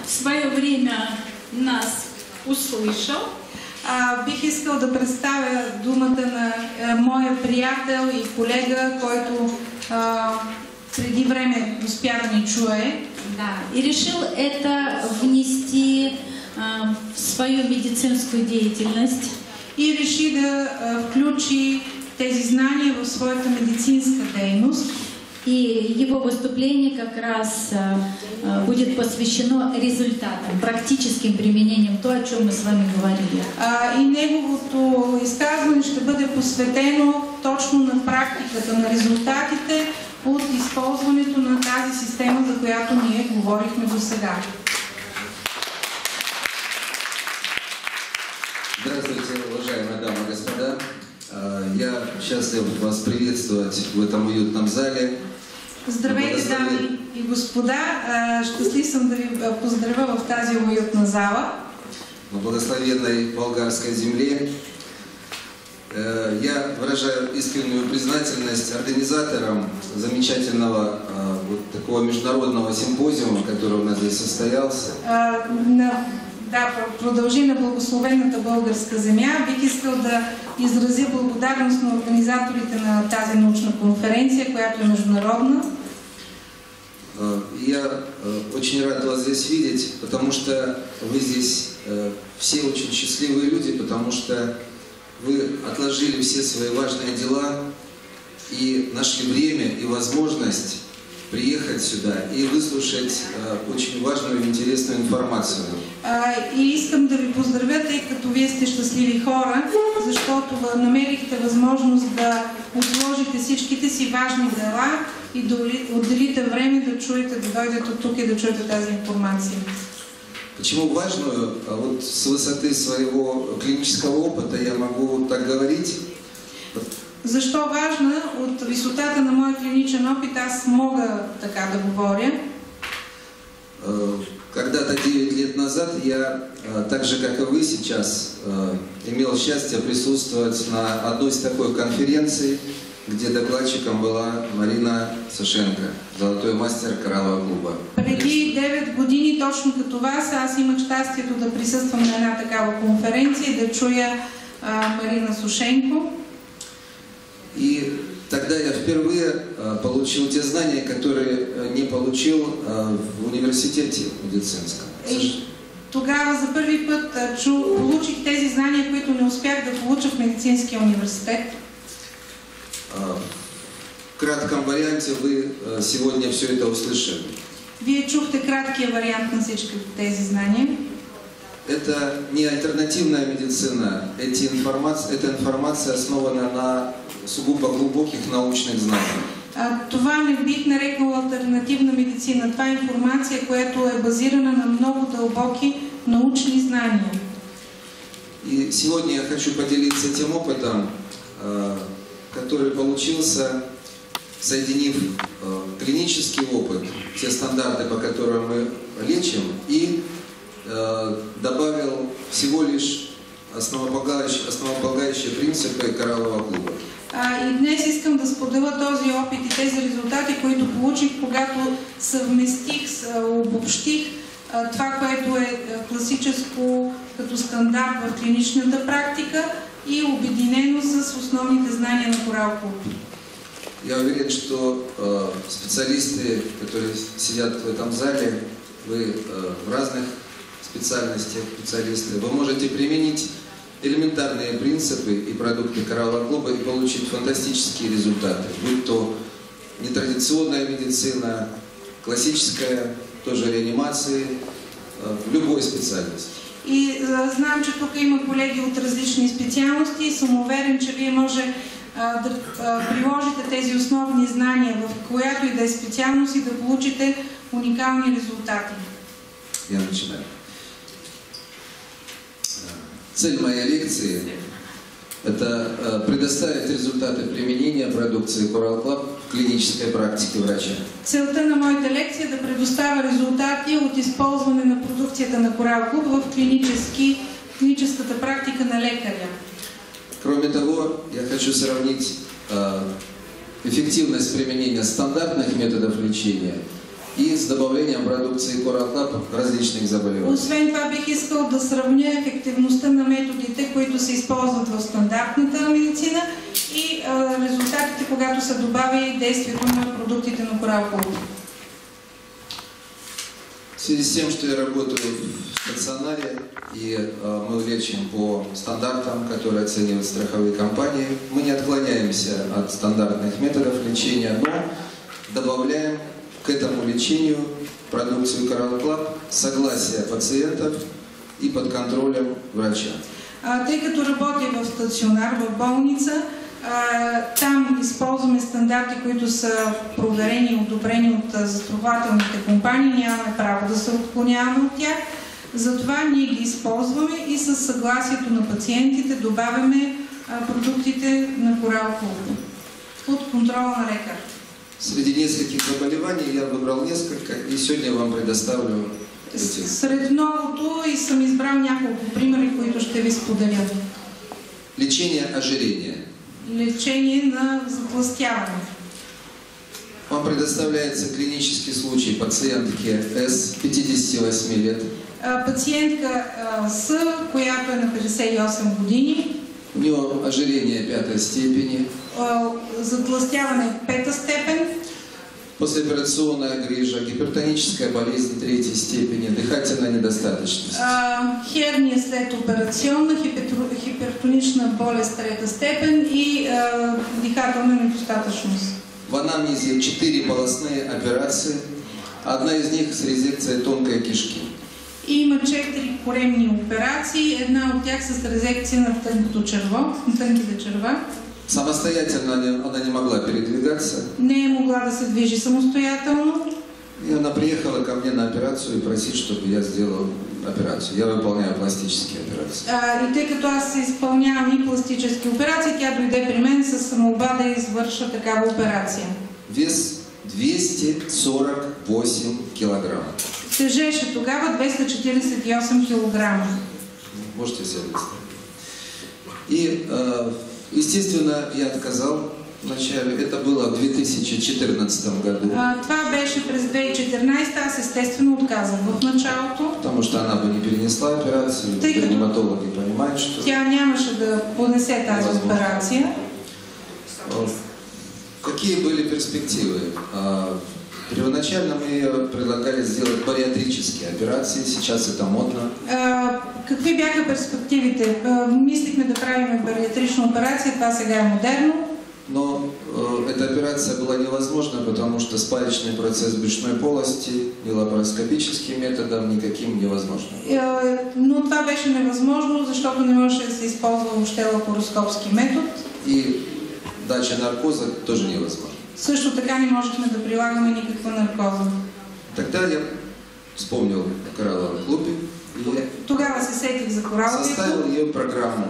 в свое время нас услышал. Бих искал да представя думата на моя приятел и колега, който преди време успя да ни чуе. Да, и решил это внести в свою медицинскую деятельность. И реши да включи тези знания в своята медицинска дейност. И его выступление как раз будет посвящено результатам, практическим применениям, то, о чем мы с вами говорили. И неговото изказване ще бъде посветено точно на практиката, на резултатите от използването на тази система, за която ние говорихме до сега. Здравствуйте, уважаемые дамы и господа. Я счастлив вас приветствовать в этом уютном зале. Здравейте, дами и господа! Щастлив съм да ви поздравя в тази уютна зала. На благословенной болгарской земле. Я выражаю искреннюю признательность организаторам замечательного вот такого международного симпозиума, который у нас здесь состоялся. Да, продължи на благословената българска земя. Бих искал да изразя благодарност на организаторите на тази научна конференция, която е международна. Я очень рад вас здесь видеть, потому что вы здесь все очень счастливые люди, потому что вы отложили все свои важные дела и нашли время и возможность приехать сюда и выслушать очень важную и интересную информацию. И искам да ви поздравя, тъй като вие сте щастливи хора, защото намерихте възможност да отложите всичките си важни дела и да отделите време да чуете, да дойдете от тук и да чуете тази информация. Почему важную? Вот с высоты своего клинического опыта я могу так говорить. Защо важна? От висотата на моя клиничен опит аз мога така да говоря. Когда-то 9 лет назад я, так же как и вы сейчас, имел счастье присутствовать на одной из такой конференций, где докладчиком была Марина Сашенко, золотой мастер кораллового клуба. Преди 9 години, точно като вас, аз имах щастието да присъствам на една такава конференция и да чуя Марина Сушенко. И тогда я впервые получил те знания, которые не получил в университете медицинском. Тогава за първи път получих тези знания, които не успях да получа в медицинския университет. В кратком варианте вы сегодня все это услышали. Вие чухте краткия вариант на всички тези знания. Это не альтернативная медицина, эта информация основана на сугубо глубоких научных знаниях. Това не бих нарекла алтернативна медицина. Това е информация, която е базирана на много дълбоки научни знания. И сегодня я хочу поделиться тем опытом, который получился, соединив клинический опыт, те стандарты, по которым мы лечим, и добавил всего лишь основополагающие принципы кораллового клуба. И днес искам да споделя този опит и тези резултати, които получих, когато съвместих, обобщих това, което е класическо като стандарт в клиничната практика и обединено с основните знания на Корал Клуб. Я уверен, что специалисты, которые сидят в этом зале, вы в разных специальностях специалисты, вы можете применить элементарные принципы и продукты кораллового клуба и получить фантастические результаты. Будь то нетрадиционная медицина, классическая, тоже реанимации, в любой специальности. И знам, че тук има колеги от различни специалности и съм уверен, че вие може да приложите тези основни знания в която и да е специалност и да получите уникални резултати. Я начинаю. Цель моей лекции – это предоставить результаты применения продукции Coral Club в клинической практике врача. Целта на моята лекция е да предоставя резултати от използване на продукцията на Coral Club в клиническата практика на лекаря. Кроме того, я хочу сравнить эффективность применения стандартных методов лечения и с добавлением продукции Coral Club различных заболеваний. Освен това бих искал да сравня ефективността на методите, които се използват в стандартната медицина и резултатите, когато се добави действието на продуктите на Coral Club. В связи с тем, что я работаю в стационаре и мы лечим по стандартам, которые оценивают страховые компании, мы не отклоняемся от стандартных методов лечения, но добавляем к этому лечению продукцию Coral Club, согласие пациентов и под контролем врача. Тъй като работя в стационар, в болница, там използваме стандарти, които са проверени и одобрени от застрахователните компании, нямаме право да се отклоняваме от тях. Затова ние ги използваме и със съгласието на пациентите добавяме продуктите на Coral Club под контрола на лекар. Среди нескольких заболеваний я выбрал несколько и сегодня вам предоставлю эти. Сред многото и съм избрал няколко примери, които ще ви споделя. Лечение ожирения. Лечение на затлъстяване. Вам предоставляется клинический случай пациентки С, 58 лет. Пациентка С, която е на 58 години. У нее ожирение 5 степени. Затлъстяване 5 степен. Послеоперационная грыжа, гипертоническая болезнь 3 степени, дыхательная недостаточность. Херния след операционна, хипертонична болест 3 степен и дихателна недостатъчност. В анамнезе 4 полостные операции, одна из них с резекцией тонкой кишки. Има 4 коремни операции, една от тях с резекция на тънкото черво, на тънките черва. Самостоятельно она не могла передвигаться. Не е могла да се движи самостоятелно. И она приехала ко мне на операцию и просит, чтобы я сделал операцию. Я выполняю пластические операции. И тъй като аз изпълнявам и пластически операции, тя дойде при мен с молба да извърша такава операция. Вес 248 килограмма. Тежеше тогава 248 килограма. Можете себе представить. И, естественно, я отказал вначале. Это было в 2014 году. Това беше през 2014, аз естествено отказах в началото. Потому что она бы не перенесла операцию. Реаниматологи понимают, что... Тя нямаше да понесе тази операция. Какие были перспективы? Первоначально мы предлагали сделать бариатрические операции, сейчас это модно. Какви бяха перспективите? Мислихме да правим бариатрична операция, това сега е модерно. Но эта операция была невозможна, потому что спаечный процесс брюшной полости ни лапароскопическим методом никаким невозможно. Но това беше невъзможно, защото не можеше да се използва въобще лапароскопски метод. И дача наркоза тоже невозможно. Също така не можехме да прилагаме никаква наркоза. Тогда я вспомнил о Коралловом клубе и тогава се сетих за Коралловия клуб. составил ее программу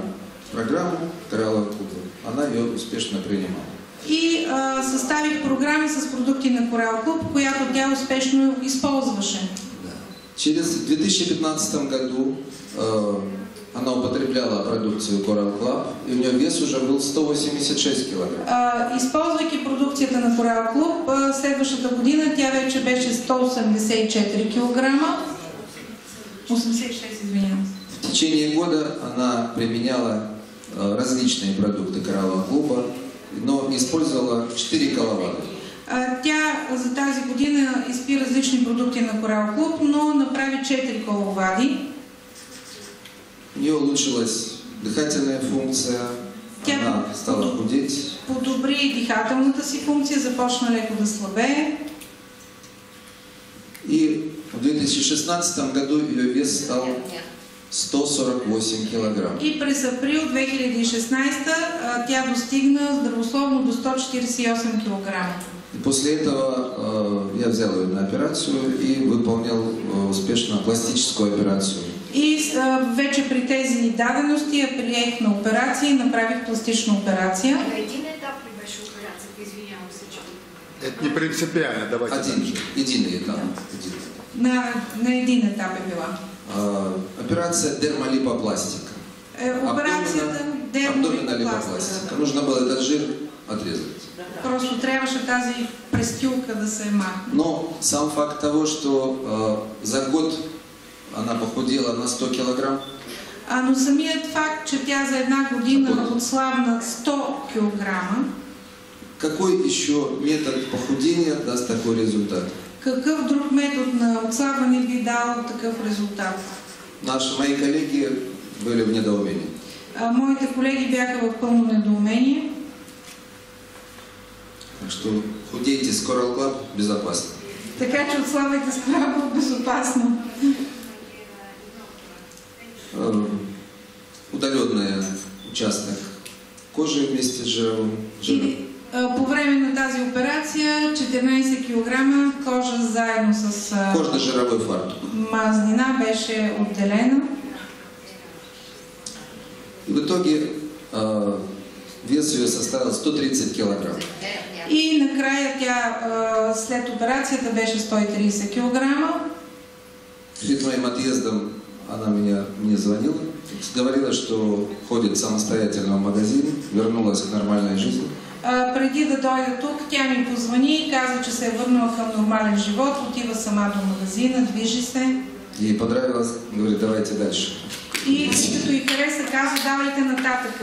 Кораллового клуба. Она ее успешно принимала. И съставих програми с продукти на Coral Club, която тя успешно използваше. Да. Через 2015 году она употребляла продукцию Coral Club, и у нее вес уже был 186 килограмм. Използвайки продукцията на Coral Club, следващата година тя вече беше 184 килограма. 86, извинявам. В течение года она применяла различные продукты Кораллового клуба, но использовала 4 коловада. Тя за тази година изпи различни продукти на Coral Club, но направи 4 коловади. У нее улучшилась дыхательная функция, она стала худеть. Подобри дихателната си функция, започна леко да слабее. И в 2016 году ее вес стал 148 килограмм. И през април 2016 тя достигна здравословно до 148 килограма. И после этого я взял ее на операцию и выполнил успешно пластическую операцию. И вече при тези дадености я приех на операция и направих пластична операция. На един етап ли беше операцията? Извинявам се, че... Это не принципиально, давайте. Единый этап. На един етап е била. Операция дермалипопластика. Операцията дермалипопластика. Нужно было этот жир отрезать. Просто трябваше тази през престилка да се махне. Но сам факт того, что за год она похудела на 100 килограмм, Но самият факт, че тя за една година отслабна 100 килограма, какой еще метод похудения даст такой результат? какъв друг метод на отслабване би дал такъв резултат? Мои коллеги были в недоумении. Моите колеги бяха в пълно недоумение. Так что худейте с Coral Club безопасно. Така че отслабвайте с Coral Club безопасно. Удаленный участок кожи вместе с жиром. По време на тази операция 14 кг кожа заедно с кожно-жировой фартук. Мазнина беше отделена. И в итоге вес ее составил 130 килограмм. И накрая тя след операцията беше 130 кг. Перед моим отъездом она мне звонила, говорила, что ходит самостоятельно в магазин, вернулась к нормальной жизни. Преди да дойда тук, тя ми позвани и каза, че се е върнала към нормален живот, отива сама до магазина, движи се. Ей понравилось, говорит, давайте дальше. И като й хареса, каза, давайте нататък.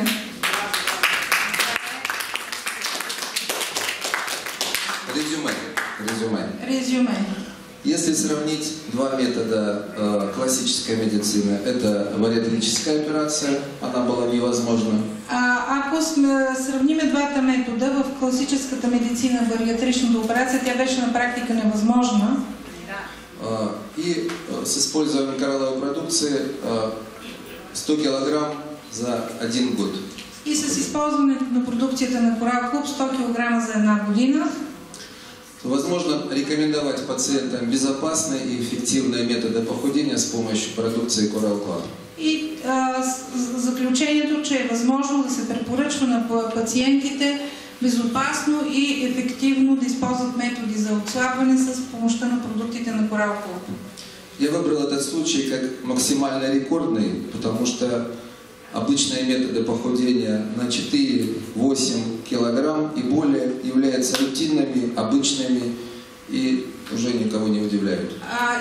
Резюме. Если сравнить два метода классической медицины, это бариатрическая операция, она была невозможна. Ако сравним двата метода, в класическата медицина, бариатричната операция, тя беше на практика невъзможна. И с использованием коралловой продукции 100 килограмм за один год. И с използването на продукцията на Coral Club 100 кг за една година. Возможно рекомендовать пациентам безопасные и эффективные методы похудения с помощью продукции Coral Club. И заключението, че е възможно да се препоръчва на пациентите безопасно и ефективно да използват методи за отслабване с помощта на продуктите на Coral Club. Я выбрал этот случай как максимально рекордный, потому что обычные методы похудения на 4-8 килограмм и более являются рутинными, обычными и уже никого не удивляют.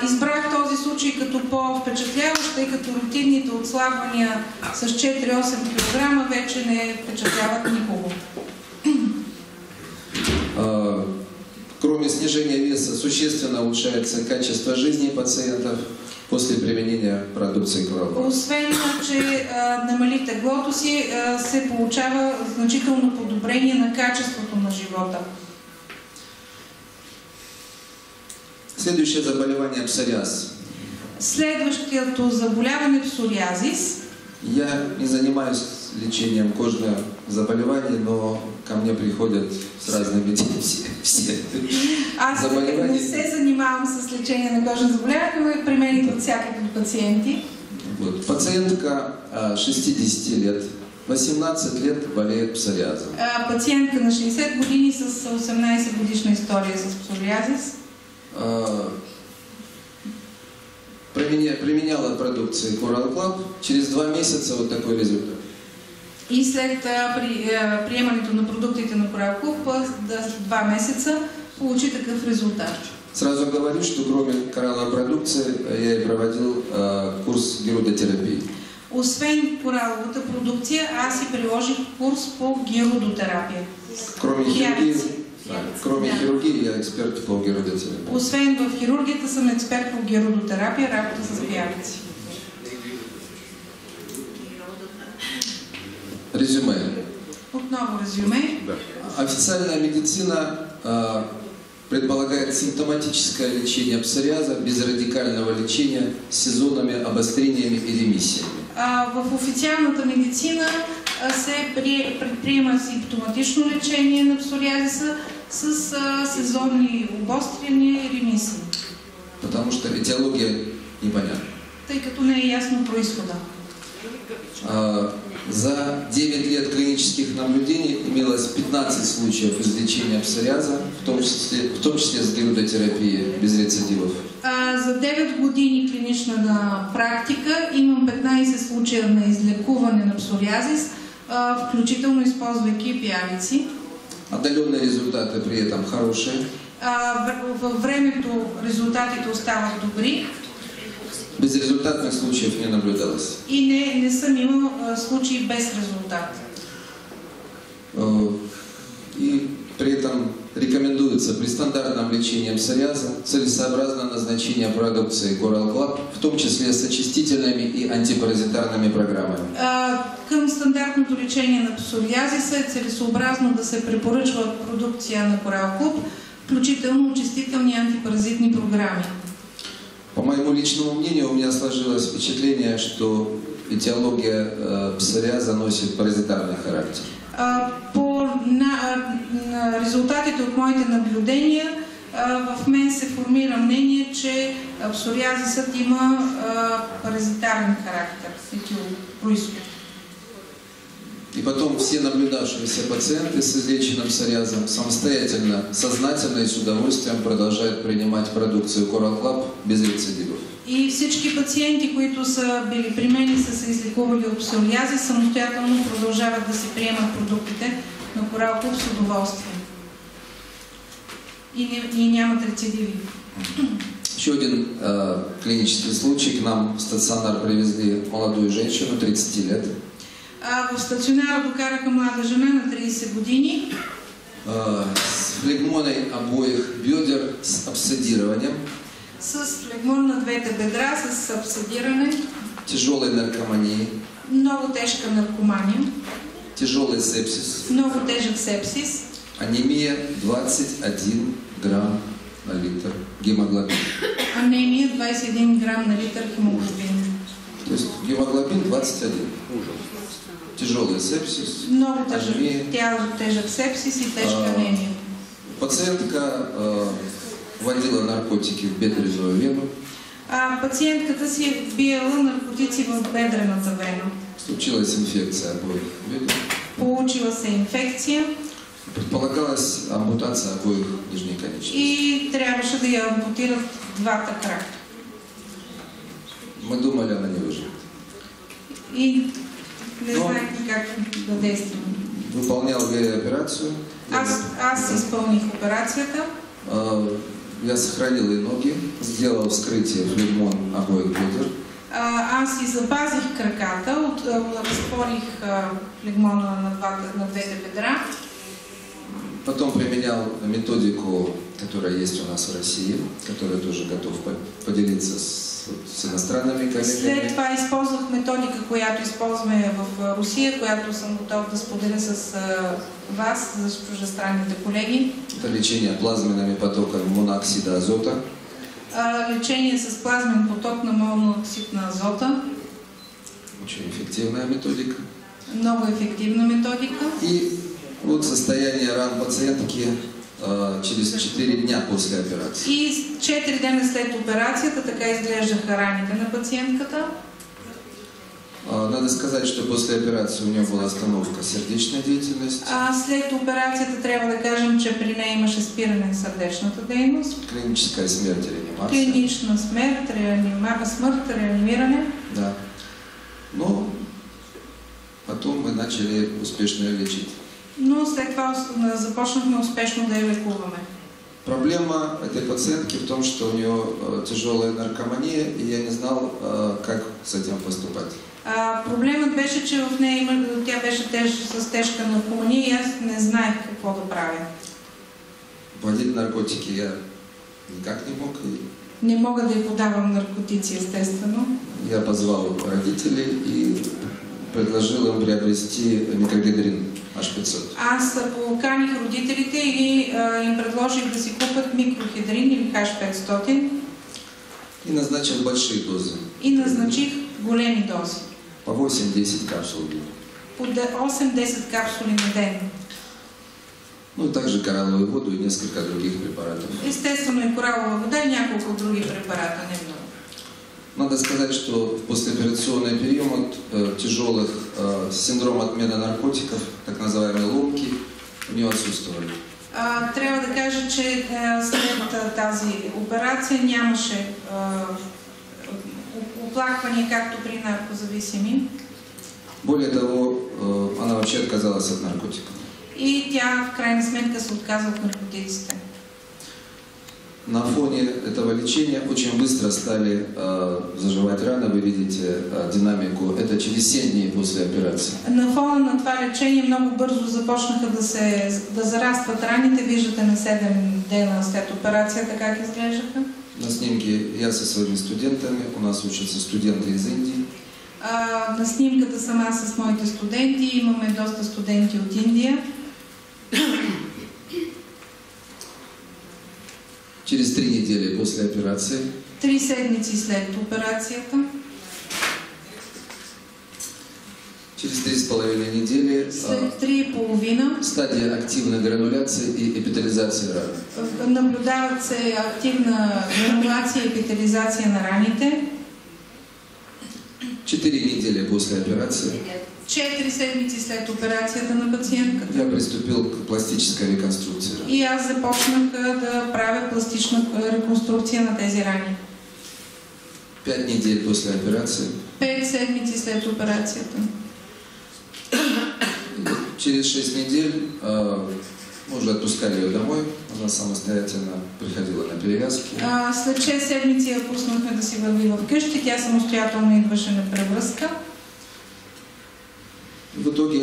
Избрах този случай като по-впечатляващ, тъй като рутинните отслабвания с 4-8 кг вече не впечатляват никого. Кроме снижения веса, существенно улучшается качество жизни пациентов после применения продукции Coral Club. Освен, че намали теглото си, се получава значително подобрение на качеството на живота. Следующее заболевание – псориаз. Следващото заболяване – псориазис. Я не занимаюсь лечением кожных заболеваний, но ко мне приходят с разными все Аз не се занимавам с лечение на кожни заболявания, но при мен идват всякакви пациенти. Вот. Пациентка 60 лет, 18 лет болеет псориазом. Пациентка на 60 години с 18 годишна история с псориазис. Применяла продукцию Coral Club, через 2 месяца вот такой результат. И след приемането на продуктите на Coral Club, 2 месеца получи такъв резултат. Сразу говорю, что кроме коралловой продукции я и проводил курс гирудотерапии. Освен кораловата продукция, аз и приложих курс по гирудотерапия. Кроме хирургии, я експерт по гирудотерапии. Освен в хирургията съм експерт по гирудотерапия, работа с пиявици. Резюме. Отново резюме. Официальная медицина предполагает симптоматическое лечение псориаза без радикального лечения с сезонными обострениями и ремиссиями. В официалната медицина се предприема симптоматично лечение на псориазиса с сезонни обострения и ремисии. Потому что этиология непонятна. Тъй като не е ясно произхода. За 9 лет клинических наблюдений имелось 15 случаев излечения псориаза, в том числе с гирудотерапией без рецидивов. За 9 години клинична практика имам 15 случая на излекуване на псориазис, включително използвайки пиявици. Отдаленные результаты при этом хорошие. Във времето резултатите остават добри. Безрезультатных случаев не наблюдалось. И не съм имал случаи без резултат. И при этом рекомендуется при стандартном лечении псориаза целесообразное назначение продукции Coral Club, в том числе с очистительными и антипаразитарными программами. Към стандартното лечение на псориазиса е целесообразно да се препоръчва продукция на Coral Club, включително очистителни и антипаразитни програми. По моему личному мнению, у меня сложилось впечатление, что этиология псориаза носит паразитарный характер. По резултатите от моите наблюдения, в мен се формира мнение, че псориазисът има паразитарен характер, происход. И потом все наблюдавшиеся пациенты с излеченным псориазом самостоятельно, сознательно и с удовольствием продолжают принимать продукцию Coral Club без рецидивов. И всички пациенти, които са били при мен и са се излекували от псориази, самостоятелно продължават да си приемат продуктите на Coral Club с удоволствие. И нямат рецидиви. Еще один клинический случай. К нам в стационар привезли молодую женщину, 30 лет. В стационара докараха млада жена на 30 години. С флегмоной обоих бедер, с абсцедированием. С флегмон на двете бедра, с абсцедиране. Тяжелой наркоманией. Много тежка наркомания. Тяжелый сепсис. Много тежък сепсис. Анемия 21 грамм на литр гемоглобин. Анемия 21 грамм на литр хемоглобин. То есть гемоглобин 21. Тяжелый сепсис. Много тежък сепсис и тежка анемия. Пациентка вводила наркотики в бедренную вену. Пациентката си е вбияла наркотици в бедрената вена. Случилась инфекция обоих бедер. Получила се инфекция. Предполагалась ампутация обоих нижних конечностей. И трябваше да я ампутират двата крака. Мы думали, она не выживет. И не знаехме как да действаме. Выполнял я операцию. Аз изпълних операцията. Я сохранил ей ноги, сделал вскрытие флегмон обоих бедер. Аз и запазих краката, разтворих флегмона на двете бедра. Потом применял методику, которая есть у нас в России, которая тоже готов поделиться с иностранными коллегами. След това използвах методика, която използваме в Русия, която съм готов да споделя с вас, за чуждестранните колеги. Это лечение плазменными потоками моноксида азота. Лечение с плазмен поток на моноксид на азота. Очень эффективная методика. Много ефективна методика. И вот состояние ран пациентки через 4 дня после операции. И 4 дена след операцията така изглеждаха раните на пациентката. Надо сказать, что после операции у нее была остановка сердечной деятельности. След операцията трябва да кажем, че при нея имаше спиране на сърдечната дейност. Клиническая смерть, реанимация. Клинична смърт, реанимиране. Да. Но потом мы начали успешно ее лечить. Но след това започнахме успешно да я лекуваме. Проблема этой пациентки в том, что у нее тяжелая наркомания, и я не знал, как с этим поступать. Проблемът беше, че в нея тя беше с тежка наркомания и аз не знаех какво да правя. Вводить наркотики я никак не мог. Не мога да й подавам наркотици, естествено. Я позвал родителей и предложил им приобрести микрогидрин H500. Аз поканих родителите и им предложих да си купят микрохидрин или H500. И назначил большие дозы. И назначих големи дози. По 8-10 капсул в день. По 8-10 капсули на ден. Ну, также коралловую воду и несколько других препаратов. Естествено и кораллова вода и няколко други препарата, не много. Надо сказать, что в послеоперационный период тяжелых синдром отмены наркотиков, так называемые ломки, у нее отсутствовали. Трябва да кажа, че след тази операция нямаше оплаквания, както при наркозависими. Более того, она вообще отказалась от наркотиков. И тя в крайна сметка се отказва от наркотиците. На фоне этого лечения очень быстро стали заживать раны. Вы видите динамику. Это через 7 дней после операции. На фона на това лечение много бързо започнаха да зарастват раните. Виждате на 7 дена след операцията как изглеждаха. На снимке я со своими студентами. У нас учатся студенты из Индии. На снимката съм аз с моите студенти. Имаме доста студенти от Индия. Через 3 недели после операции. 3 седмици след операцията. Через 3,5 недели. След 3,5. Стадия активной грануляции и эпителизации ран. Наблюдават се активна гранулация и епителизация на раните. 4 недели после операции. 4 седмици след операцията на пациентката. Я приступил к пластической реконструкции. И аз започнах да правя пластична реконструкция на тези рани. 5 недель после операции. 5 седмици след операцията. Через 6 недель мы уже отпускали ее домой. Она самостоятельно приходила на перевязки. След 6 седмици я пуснахме да си върви в къщи. Тя самостоятелно идваше на превръзка. В итоге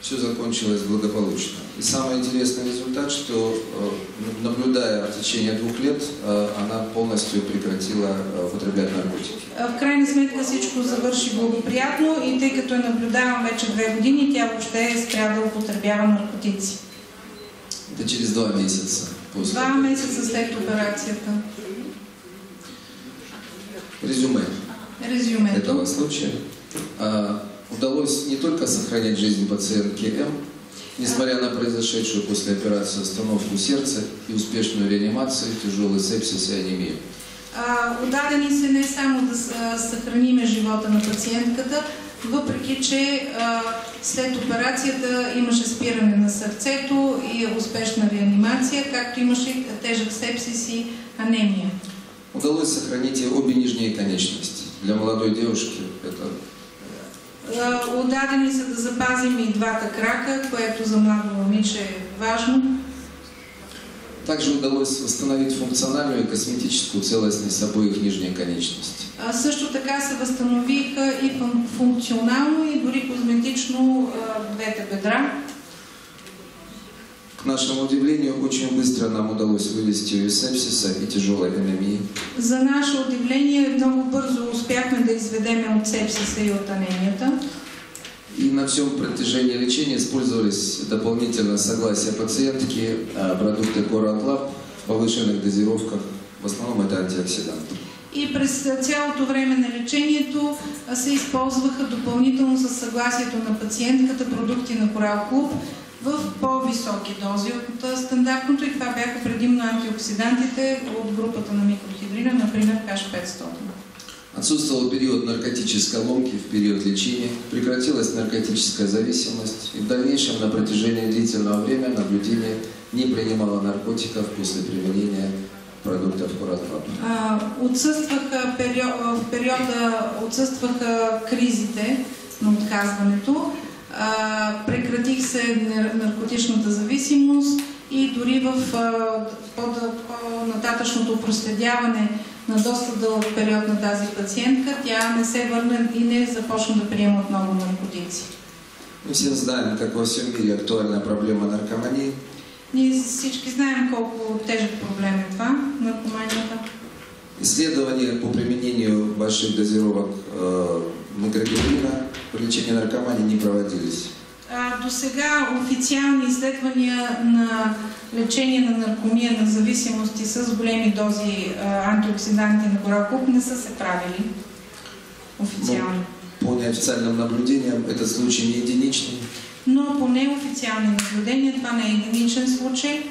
все закончилось благополучно. И самый интересный результат, что наблюдая в течение 2 лет, она полностью прекратила употреблять наркотики. В крайна сметка всичко завърши благоприятно и тъй като я наблюдавам вече 2 години, тя въобще е спря да употребява наркотици. Это через 2 месяца после. 2 месеца след операцията. Резюме Резюмето. этого случая. Удалось не только сохранить жизнь пациентки М, несмотря на произошедшую после операции остановку сердца и успешную реанимацию, тяжелый сепсис и анемию. Удадени се не само да съхраниме живота на пациентката, въпреки че след операцията имаше спиране на сърцето и успешна реанимация, както имаше тежък сепсис и анемия. Удалось сохранить и обе нижние конечности. Для молодой девушки это... Удадени са да запазим и двата крака, което за младо момиче е важно. Также удалось восстановить функциональную и косметическую целостность обоих нижних конечностей. Също така се възстановиха и функционално и дори козметично двете бедра. К нашему удивлению, очень быстро нам удалось вывести ее из сепсиса и тяжелой анемии. За наше удивление, много бързо успяхме да изведем от сепсиса и от анемията. И на всем протяжении лечения использовались дополнительно согласие пациентки, продукты Coral Lab в повышенных дозировках, в основном это антиоксиданты. И през цялото време на лечението се използваха допълнително със съгласието на пациентката продукти на Coral Club в по-високи дози от стандартното и това бяха предимно антиоксидантите от групата на микрохидрина, например H500. Отсутствовал период наркотической ломки в период лечения, прекратилась наркотическая зависимость и в дальнейшем на протяжении длительного времени наблюдение не принимала наркотиков после применения продуктов Coral Lab. Отсъстваха кризите на отказването, прекратих се наркотичната зависимост и дори в по-нататъчното проследяване на доста дълъг период на тази пациентка, тя не се върна и не започна да приема отново наркотици. Мы все знаем, как во всем мире актуальна проблема наркомании. Ние всички знаем колко тежък проблем е това, наркоманията. Исследования по применению больших дозировок микрогидрина при лечении наркомании не проводились. До сега официални изследвания на лечение на наркомия на зависимости с големи дози антиоксиданти на Coral Club не са се правили официално. По неофициальным наблюдениям этот случай не единичный. Но по неофициални наблюдения това не е единичен случай.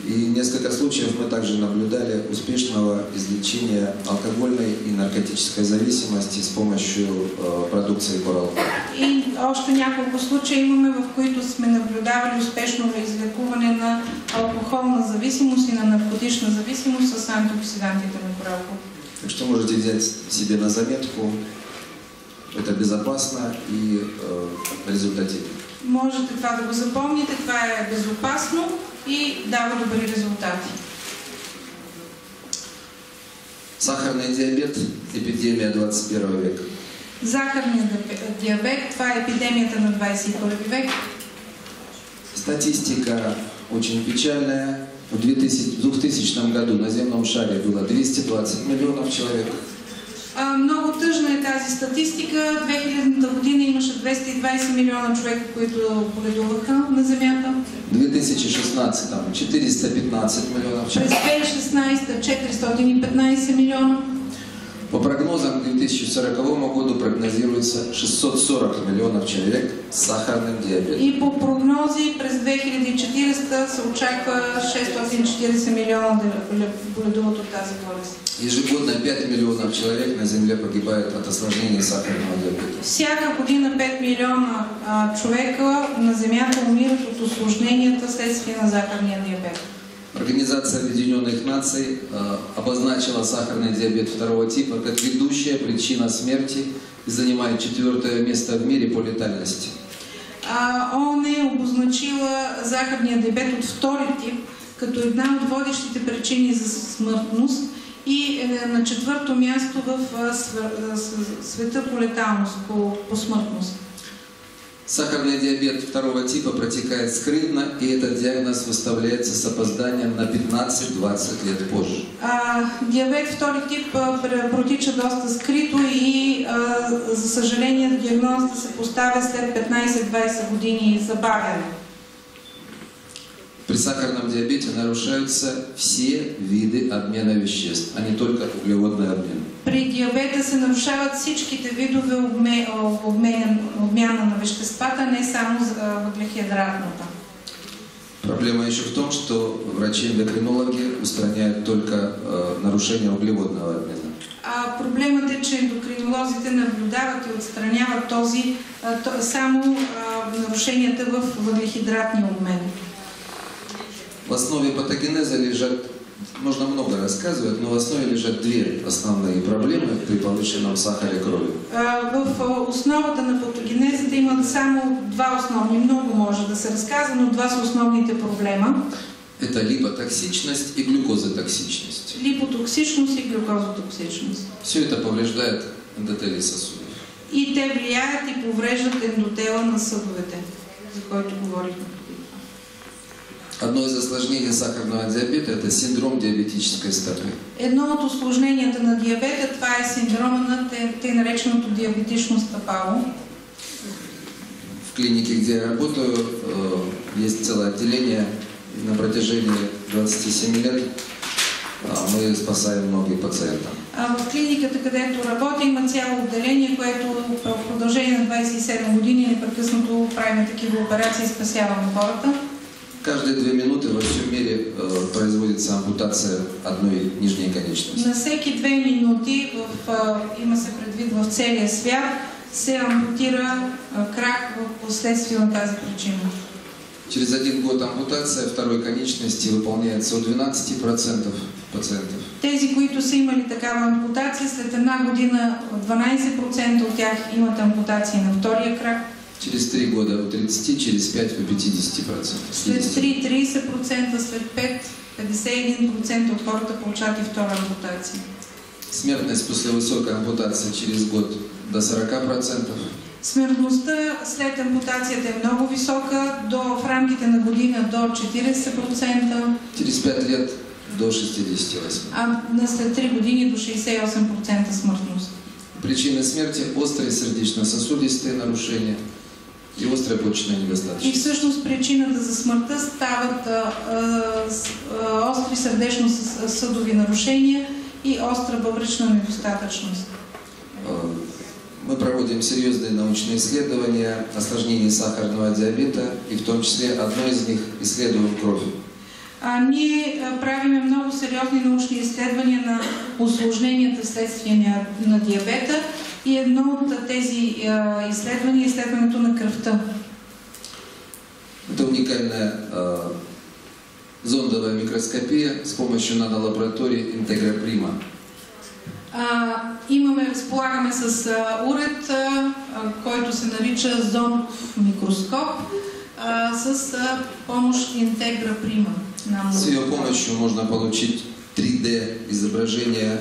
И несколько случаев мы также наблюдали успешного излечения алкогольной и наркотической зависимости с помощью продукции Coral Club. И още няколко случаи имаме, в които сме наблюдавали успешно излекуване на алкохолна зависимост и на наркотична зависимост с антиоксидантите на Coral Club. Так что можете взять себе на заметку. Это безопасно и результативно. Можете това да го запомните, това е безопасно и дава добри резултати. Сахарный диабет – эпидемия 21 века. Захарният диабет, това е епидемията на 21 век. Статистика очень печальная. В 2000 году на земном шаре было 220 миллионов человек. Много тъжна е тази статистика. 2000-та година имаше 220 милиона човека, които боледуваха на Земята. 2016 там 415 миллионов человек. През 2016 415 милиона. По прогнозам к 2040 году прогнозируется 640 миллионов человек с сахарным диабетом. И по прогнози през 2040 се очаква 640 милиона да боледуват от тази болест. Ежегодно 5 миллионов человек на Земле погибают от осложнений сахарного диабета. Всяка година 5 милиона човека на Земята умират от осложненията вследствие на захарния диабет. Организация Объединенных Наций обозначила сахарный диабет второго типа как ведущая причина смерти и занимает 4-е место в мире по летальности. ООН обозначила захарния диабет от втори тип като една от водещите причини за смъртност и на 4-то място в света по леталност, по смъртност. Сахарный диабет второго типа протекает скрытно, и этот диагноз выставляется с опозданием на 15-20 лет позже. Диабет втори тип протича доста скрито и, за съжаление, диагнозата се поставя след 15-20 години забавяне. При сахарном диабете нарушаются все виды обмена веществ, а не только углеводный обмен. При диабета се нарушават всичките видове обмяна на веществата, не само въглехидратната. Проблема еще в том, что врачи-эндокринологи устраняют только нарушение углеводного обмена. Проблемът е, че ендокринолозите наблюдават и отстраняват само нарушенията в въглехидратния обмен. В основе патогенеза лежат, можно много рассказывать, но в основе лежат две основные проблемы при повышенном сахаре крови. В основата на патогенезата има само два основни, много може да се разказва, но два са основните проблема. Это липотоксичность и глюкозотоксичность. Липотоксичност и глюкозотоксичност. Все это повреждает эндотелий сосудов. И те влияят и повреждат ендотела на съдовете, за който говорихме. Одно из осложнений сахарного диабета – это синдром диабетической стопы. Едно от осложненията на диабета, това е синдрома на тъй нареченото диабетично стъпало. В клинике, где я работаю, есть целое отделение. На протяжении 27 лет мы спасаем многие пациентов. В клиниката, където работя, има цяло отделение, което в продължение на 27 години непрекъснато правим такива операции и спасяваме хората. Каждые 2 минуты во всем мире производится ампутация одной нижней конечности. На всеки 2 минути, има се предвид в целия свят, се ампутира крак в последствие на тази причина. Через 1 год ампутация второй конечности выполняется у 12% пациентов. Тези, които са имали такава ампутация, след една година 12% от тях имат ампутации на втория крак. Через 3 года у 30, через 5 у 50%. След 3 30%, след 5 51% от хората получават и втора ампутация. Смертность после высокой ампутации через год до 40%. Смъртността след ампутацията е много висока, в рамките на година до 40%. Через 5 лет до 68%. А след 3 години до 68% смъртност. Причины смерти – острые сердечно-сосудистые нарушения и острая почечная недостатъчност. И всъщност причината за смъртта стават остри сърдечно-съдови нарушения и остра бъбречна недостатъчност. Мы проводим серьезные научные исследования осложнений сахарного диабета, и в том числе одно из них исследуем кровь. Ние правиме много сериозни научни изследвания на осложненията вследствие на диабета и едно от тези изследвания е изследването на кръвта. Это уникальная зондовая микроскопия с помощью нанолаборатории Integra Prima. Разполагаме с уред, който се нарича зондов микроскоп, с помощ Integra Prima. С ее помощью можно получить 3D изображение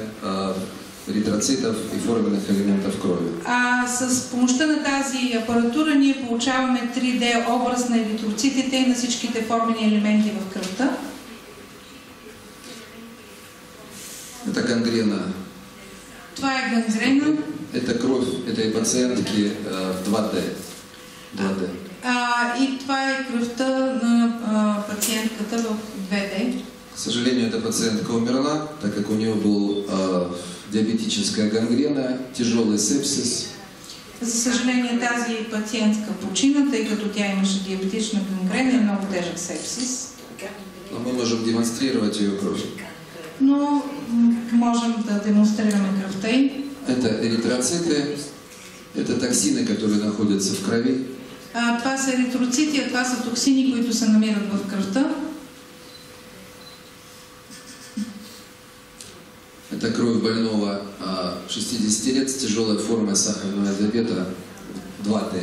еритроцитов и форменных элементов крови. С помощта на тази апаратура ние получаваме 3D образ на еритроцитите и на всичките формени елементи в кръвта. Это гангрена. Това е гангрена. Это кровь этой пациентки в 2D. 2D. И това е кръвта на пациентката в 2D. К сожалению, эта пациентка умерла, так как у нее был диабетическая гангрена, тяжелый сепсис. За съжаление тази пациентка почина, тъй като тя имаше диабетична гангрена и много тежък сепсис. Но мы можем демонстрировать ее кровь. Но можем да демонстрираме кръвта й. Это эритроциты, это токсины, которые находятся в крови. Това са еритроцити, това са токсини, които се намират в кръвта. Это кровь больного 60 лет с тяжелой формой сахарного диабета 2D.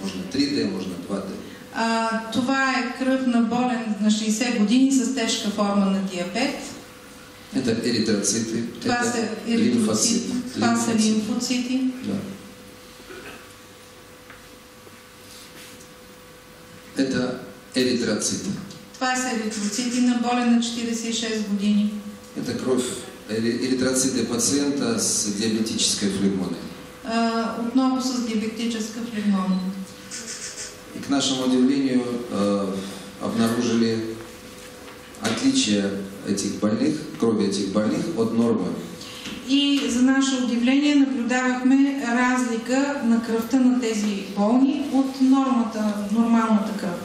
Можно 3D, можно 2D. Това е кръв на болен на 60 години с тежка форма на диабет. Это эритроциты, това са лимфоциты. Това са лимфоцити. Да. Это эритроциты. Това са еритроцити на болен на 46 години. Это кровь, эритроциты пациента с диабетической флегмоной. Отново с диабетическа флегмона. И к нашему удивлению обнаружили отличие этих больных, крови этих больных от нормы. И за наше удивление наблюдавахме разлика на кръвта на тези болни от нормалната кръв.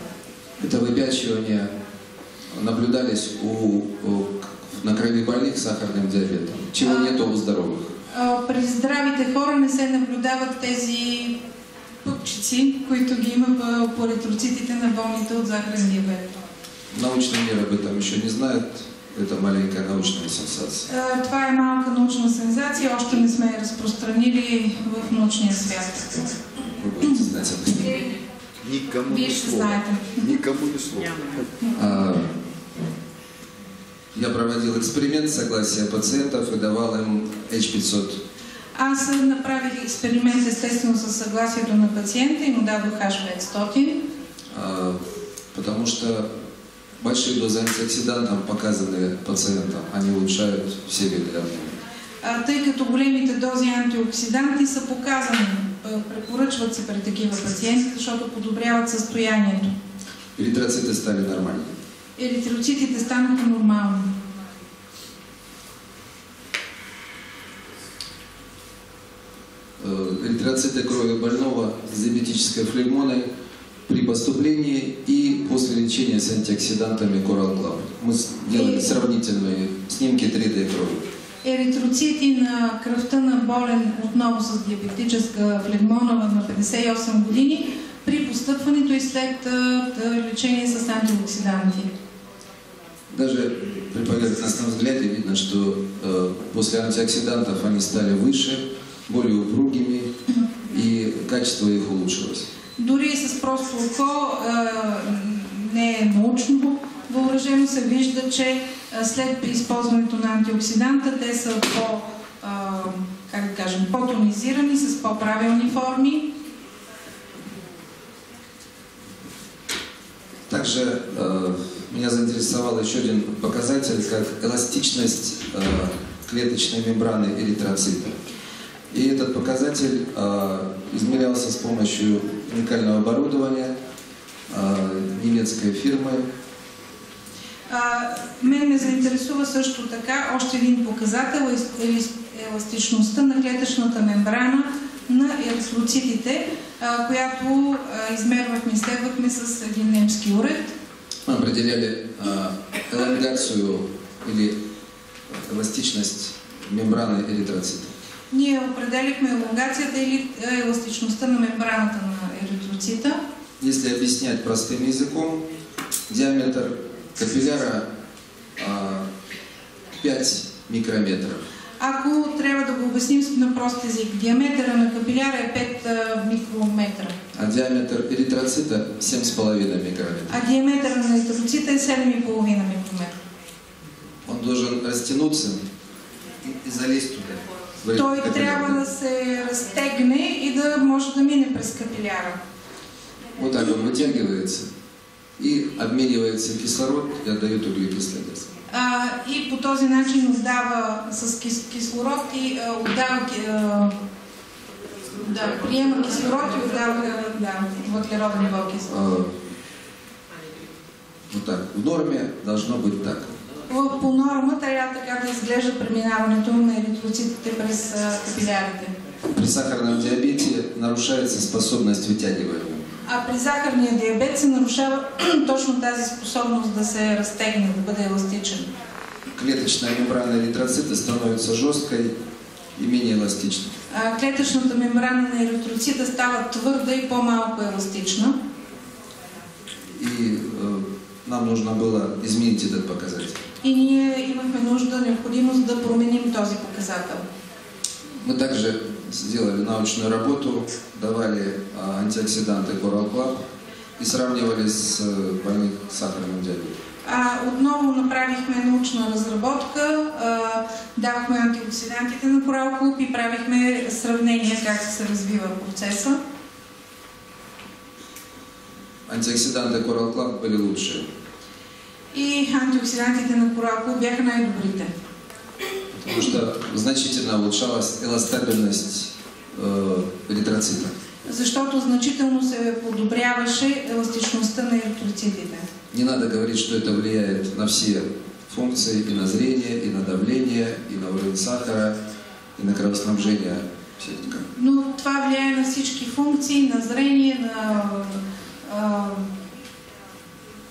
Это выпячивание наблюдались на крови больных с сахарным диабетом, чего нету у здоровых. При здравите хора не се наблюдават тези пъпчици, които ги има по еритроцитите на болните от захарен диабет. Научный мир об этом еще не знает. Это маленькая научная сенсация. Това е малка научна сензация, още не сме я разпространили в научния свят. Вы будете знать об этом. Никому ни Вие ще слова. знаете. Никому ни слова. Я проводил эксперимент согласия пациентов и давал им H500. Аз направих експеримент естествено със съгласието на пациента и му дадох H500. Потому что большие дозы антиоксидантов показаны пациентам, они улучшают все виды равнения. Тъй като големите дози антиоксиданти са показани, препоръчват се при такива пациенти, защото подобряват състоянието. Эритроциты стали нормальни. Еритроцитите станаха нормални. Эритроциты крови больного с диабетической флегмоной при поступлении и после лечения с антиоксидантами Coral Club. Мы делали сравнительные снимки 3D крови. Еритроцити на кръвта на болен отново с диабетическа флегмонова на 58 години при постъпването и след лечение с антиоксиданти. Даже при поверхностном взгляде видно, что после антиоксидантов они стали выше, более упругими и качество их улучшилось. Дори с просто око, не е научно въоръжено, се вижда, че след използването на антиоксиданта те са по-тонизирани, с по-правилни форми. Также меня заинтересовал еще один показатель, как эластичность клеточной мембраны эритроцита. И этот показатель измерялся с помощью уникального оборудования немецкой фирмы. Мен ме заинтересува също така още един показател еластичността на клетъчната мембрана на еритроцитите, която измервахме, изследвахме с един немски уред. Мы определяли элонгацию или эластичность мембраны эритроцита. Ние определихме елонгацията или еластичността на мембраната на еритроцита. Если объяснять простым языком, диаметр капилляра 5 микрометров. Ако трябва да го обясним на прост език, диаметъра на капиляра е 5 микрометра. А диаметр эритроцита 7,5 микрометра. А диаметъра на еритроцита е 7,5 микрометра. Он должен растянуться и залезть туда. Той трябва да се разтегне и да може да мине през капиляра. Вот так он вытягивается и обменивается кислород и отдает углекислый газ. И по този начин отдава с кислород и отдава приема кислород и отдава въглероден двуокис. Вот так. В норме должно быть так. По норма трябва така да изглежда преминаването на еритроцитите през капилярите. При сахарном диабете нарушается способность вытягивания. А при захарния диабет се нарушава точно тази способност да се разтегне, да бъде еластичен. Клеточная мембрана эритроцита становится жесткой и менее эластичной. Клетъчната мембрана на еритроцита става твърда и по-малко еластична. И нам нужно было изменить этот показатель. И ние имахме нужда, необходимост да променим този показател. Мы также сделали научную работу, давали антиоксиданты Coral Club и сравнивали с больными с сахарным диабетом. Отново направихме научна разработка, давахме антиоксидантите на Coral Club и правихме сравнение как се развива процеса. Антиоксиданты Coral Club были лучшие. И антиоксидантите на Coral Club бяха най-добрите. Потому что значительно улучшалась эластабильность эритроцита. Защото значително се подобряваше еластичността на еритроцитите. Не надо говорить, что это влияет на все функции, и на зрение, и на давление, и на уровень сахара, и на кровоснабжение. Но това влияе на всички функции, на зрение, на...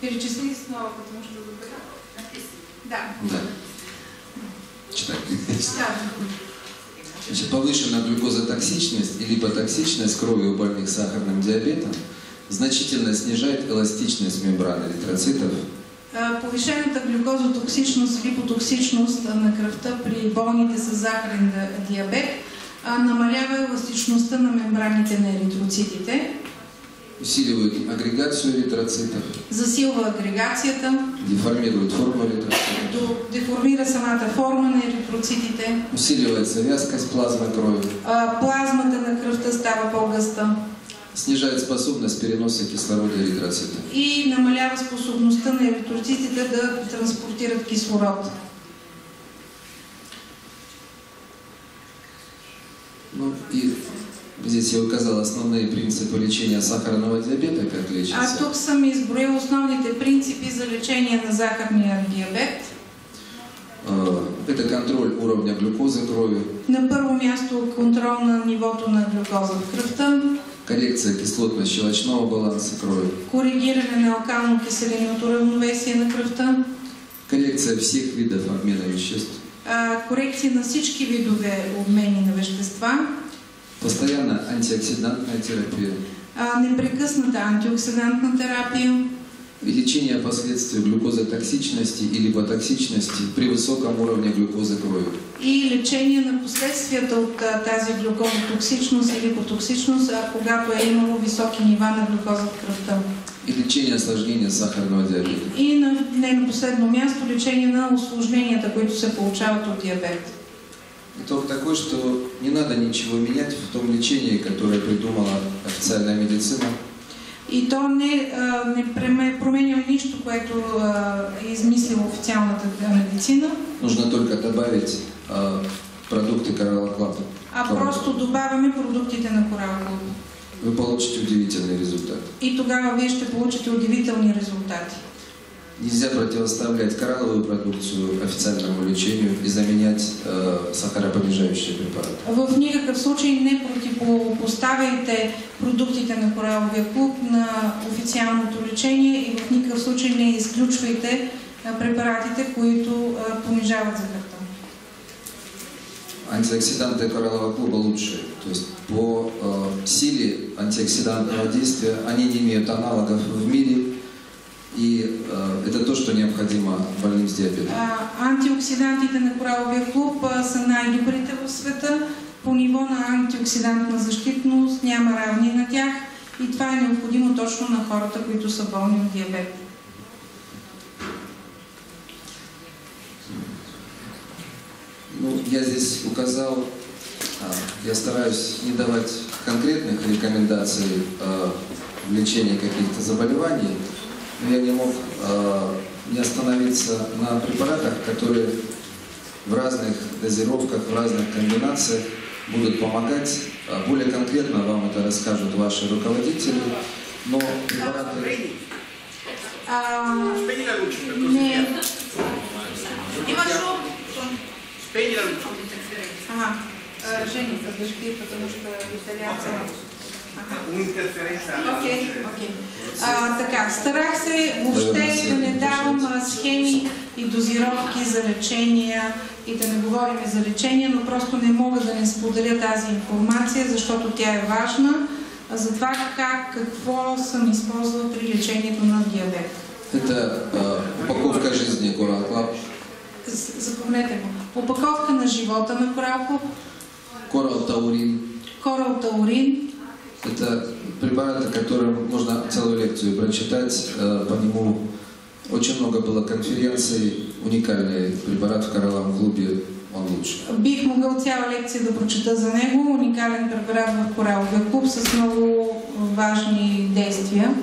Перечисли снова, потому что вы... Да. Читай. Значит, повышенная глюкозотоксичность или липотоксичность крови у больных с сахарным диабетом значительно снижает эластичность мембраны эритроцитов. Повишената глюкозотоксичност, липотоксичност на кръвта при болните с захарен диабет намалява еластичността на мембраните на еритроцитите. Усиливает агрегацию эритроцитов. Засилва агрегацията. Деформирует форму эритроцитов. Деформира самата форма на еритроцитите. Усиливается вязкость плазмы крови. Плазмата на кръвта става по-гъста. Снижает способность переноса кислорода эритроцитов. И намалява способността на еритроцитите да транспортират кислород. Ну и здесь я указал основные принципы лечения сахарного диабета, как лечится. Тук съм изброил основните принципи за лечение на захарния диабет. Это контроль уровня глюкозы крови. На първо място контрол на нивото на глюкоза в кръвта. Коррекция кислотно-щелочного баланса крови. Коригиране на алкално-киселинното равновесие на кръвта. Коррекция всех видов обмена веществ. Корекция на всички видове обмени на вещества. Постоянно антиоксидантная терапия. Непрекъсната антиоксидантна терапия. И лечение последствий глюкозотоксичности и липотоксичности при высоком уровне глюкозы крови. И лечение на последствията от тази глюкозотоксичност или липотоксичност, когато е имало високи нива на глюкоза в кръвта. И лечение осложнения сахарного диабета. И не на последно място лечение на осложненията, които се получават от диабет. Итог такой, что не надо ничего менять в том лечении, которое придумала официальная медицина. И то не променя нищо, което е измислила официалната медицина. Нужно только добавить продукты Coral Club. Просто добавяме продуктите на Coral Club. Вы получите удивительный результат. И тогава вие ще получите удивителни резултати. Нельзя противоставлять коралловую продукцию официальному лечению и заменять сахаропонижающие препараты. В никакъв случай не противопоставяйте продуктите на Кораловия клуб на официалното лечение и в никакъв случай не изключвайте препаратите, които понижават захарта. Антиоксиданты кораллового клуба лучшие. То есть по силе антиоксидантного действия они не имеют аналогов в мире. И это то, что необходимо больным с диабетом. Антиоксидантите на Кораловия клуб са най-добрите в света. По ниво на антиоксидантна защитност няма равни на тях и това е необходимо точно на хората, които са болни от диабет. я здесь указал, я стараюсь не давать конкретных рекомендаций в лечении каких-то заболеваний, но я не мог не остановиться на препаратах, которые в разных дозировках, в разных комбинациях будут помогать. Более конкретно вам это расскажут ваши руководители, но препараты... Женя, подожди, потому что инсталляция... Окей. Така, старах се въобще да не давам схеми и дозировки за лечение и да не говорим за лечение, но просто не мога да не споделя тази информация, защото тя е важна за това какво съм използвал при лечението на диабет. Это упаковка жизни Coral Club. Запомнете го. Упаковка на живота на Coral Club. Coral Taurin. Coral Taurin. Это препарат, о котором можно целую лекцию прочитать. По нему очень много было конференций. Уникальный препарат в коралловом клубе. Он лучше. Бих могъл цяла лекция да прочета за него. Уникален препарат в кораловия клуб с много важни действия.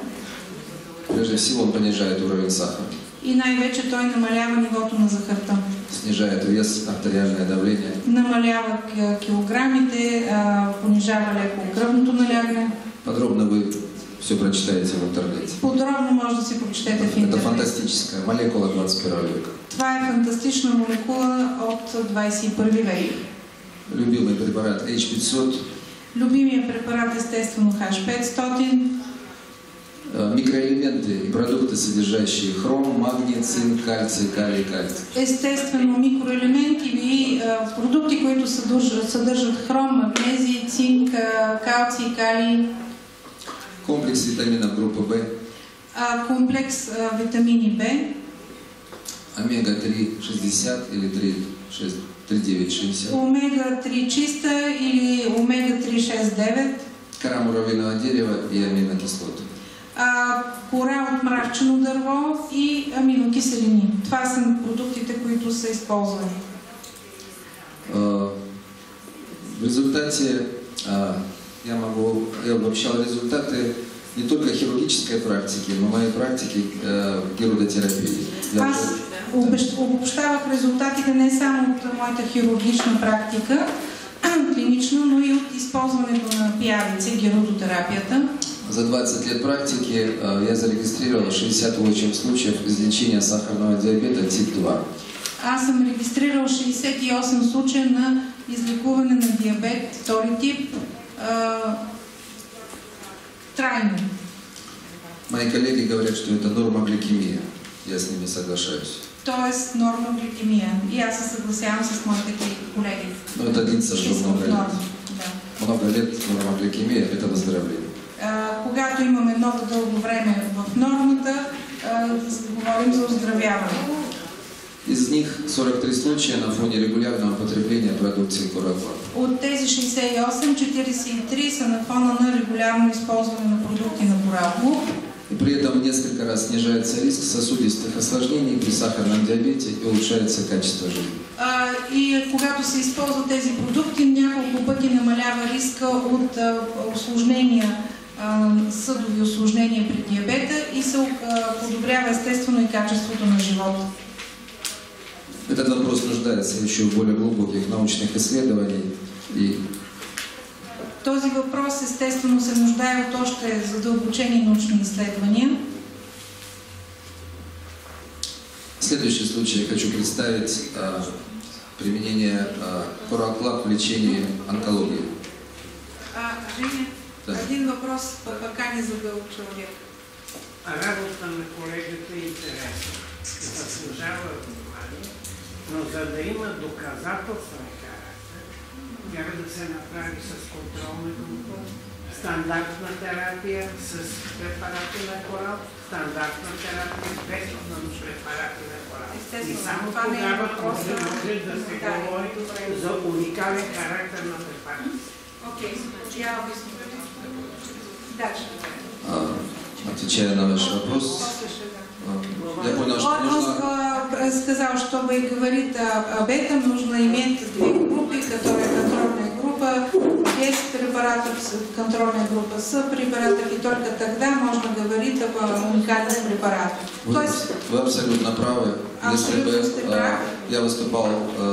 Прежде всего он понижает уровень сахара. И най-вече той намалява нивото на захарта. Снижает вес, артериальное давление. Намалява килограмите, понижава леко кръвното налягане. Подробно вы все прочитаете в интернете. Подробно може да си прочетете в интернет. Это фантастическая молекула 21 века. Това е фантастична молекула от 21 век. Любимый препарат H500. Любимия препарат естествено H500. Микроэлементы и продукты, содержащие хром, магний, цинк, кальций, калий, кальций. Естествено микроелементи и продукти, които съдържат хром, магнезий, цинк, калций, калий. Комплекс витаминов группы В. Комплекс витамини В. Омега-3 60 или 3960. Омега-3 чиста или омега-3 69. Кора муравьиного дерева и аминокислоты. Кора от мравчено дърво и аминокиселини. Това са продуктите, които са използвани. В результате я обобщал результаты не только хирургической практики, но и моей практики герудотерапии. Аз обобщавах резултатите не само от моята хирургична практика, клинична, но и от използването на пиявици, герудотерапията. За 20 лет практики я зарегистрировал 68 случаев излечения сахарного диабета тип 2. Аз съм регистрирал 68 случая на излекуване на диабет втори тип трайно. Мои коллеги говорят, что это нормогликемия. Я с ними соглашаюсь. Тоест нормогликемия. И аз се съгласявам с моите колеги. Но это длится уже много лет. Много лет нормогликемия – это выздоровление. Когато имаме много дълго време в нормата, говорим за оздравяване. Из них 43 случая на фоне регулярного потребления продукции Coral Club. От тези 68, 43 са на фона на регулярно използване на продукти на Coral Club. И при этом несколько раз снижается риск сосудистых осложнений при сахарном диабете и улучшается качество жизни. И когато се използват тези продукти, няколко пъти намалява риска от осложнения, съдови осложнения при диабета и се подобрява естествено и качеството на живота. Этот вопрос нуждается еще в более глубоких научных исследований. И този въпрос естествено се нуждае от още задълбочени научни изследвания. Следующий случай хочу представить применение Coral Club в лечении онкологии. Женя, един въпрос пока не забил човек. Работа на колегата е интересна. Заслужава внимание, но за да има доказателствен характер, трябва да се направи с контролна група, стандартна терапия с препарати на Корал, стандартна терапия без препарати на Корал. И само тогава може да се говори за уникален характер на препарати. Окей, я обясню. Дальше. Отвечая на ваш вопрос, я понял, что нужно... сказал, чтобы говорить об этом, нужно иметь две группы, которые контрольная группа, без препаратов, контрольная группа с препаратами, и только тогда можно говорить об уникальных препаратах. Вы абсолютно правы. Если бы я выступал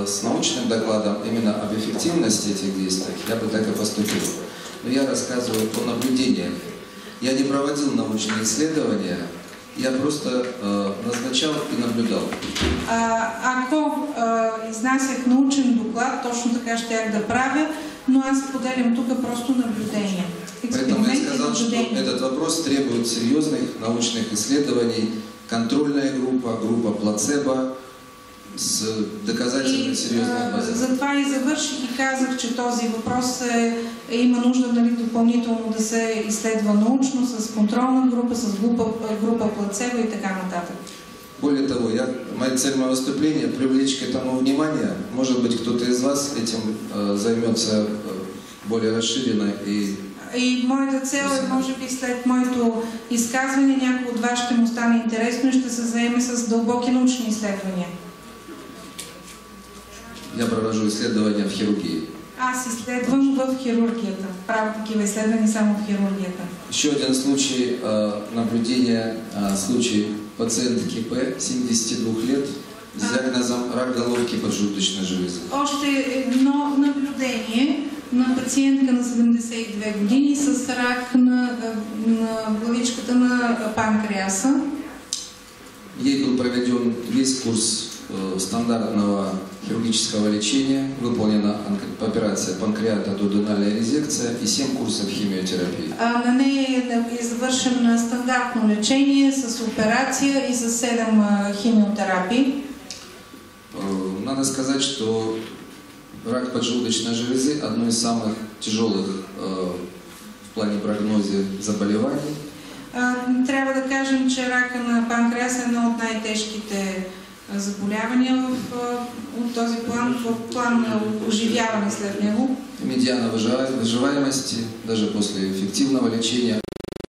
с научным докладом именно об эффективности этих действий, я бы так и поступил. Но я рассказываю о наблюдениях. Я не проводил научные исследования, я просто назначал и наблюдал. Ако изнасях научен доклад, точно така щях да правя, но аз поделям тук просто наблюдения. Поэтому я сказал, что этот вопрос требует серьезных научных исследований. Контрольная группа, группа плацебо с доказательной серьезной базой. Затова и завърших и казах, че този въпрос има нужда допълнително да се изследва научно, с контролна група, с група плацебо и така нататък. Более того, моя цель моего выступления – привлечь к этому внимание. Может быть, кто-то из вас этим займется более расширенно И моята цел е, може би след моето изказване, някой от вас ще му стане интересно и ще се заеме с дълбоки научни изследвания. Я провожу исследования в хирургии. Аз изследвам в хирургията. Правя такива изследвания само в хирургията. Еще один случай наблюдения, случай пациентки П, 72 лет, с диагнозом рак головки поджелудочной железы. Още едно наблюдение на пациентка на 72 години с рак на главичката на панкреаса. Ей был проведен весь курс стандартного хирургического лечения, выполнена операция панкреатодуденальная резекция и 7 курсов химиотерапии. На нея е завършено стандартно лечение с операция и с 7 химиотерапии. Надо сказать, что рак поджелудочной железы – одно из самых тяжелых в плане прогноза заболеваний. Трябва да кажем, че рака на панкреаса е едно от най-тежките заболявания от този план, в план на оживяване след него. Медиана выживаемости, даже после эффективного лечения,